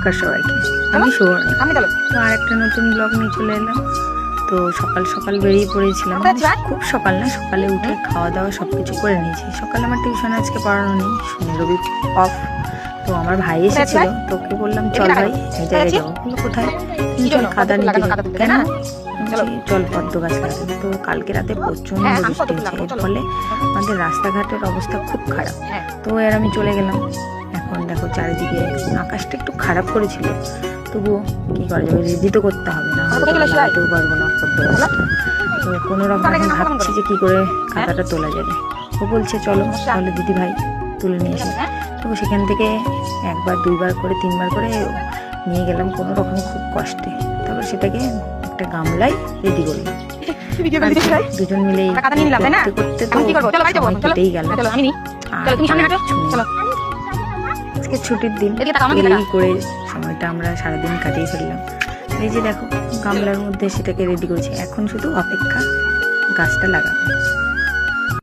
নমস্কার সবাইকে, আমি সুবর্ণ। তো আর একটা নতুন ব্লগ নিয়ে চলে এলাম। তো সকাল সকাল বেরিয়ে পড়েছিলাম, খুব সকাল না, সকালে উঠে খাওয়া দাওয়া সব কিছু করে নিয়েছি। সকালে আমার টিউশন আজকে পড়ানো নেই, শনি রবি অফ। তো আমার ভাই এসেছিল, তোকে বললাম চল ভাই এই জায়গায় যাবো। বললো কোথায়? চল খাদা নিতে যাবো। কেন? চল পদ্ম গাছ লাগাতে। তো কালকে রাতে প্রচন্ড বৃষ্টি হয়েছে, এর ফলে আমাদের রাস্তাঘাটের অবস্থা খুব খারাপ। তো এর আমি চলে গেলাম। এখন দেখো চারিদিকে আকাশটা একটু খারাপ করেছিল, তবুও কি করা যাবে, রেডি তো করতে হবে, না লাগাতেও পারবো না পদ্ম গাছটা। তো কোনো রকম এখন ভাবছি যে কি করে খাতাটা তোলা যাবে। ও বলছে চলো তাহলে দিদি ভাই তুলে নিয়ে এসে। তো সেখান থেকে একবার দুইবার করে তিনবার করে নিয়ে গেলাম কোনো রকম খুব কষ্টে। তারপর সেটাকে একটা গামলায় রেডি করলাম। দুজন মিলে করতে করতে তো সময় কেটেই গেল। আজকে ছুটির দিন, এই করে সময়টা আমরা সারাদিন কাটিয়ে ফেললাম। এই যে দেখো গামলার মধ্যে সেটাকে রেডি করেছি, এখন শুধু অপেক্ষা গাছটা লাগানো।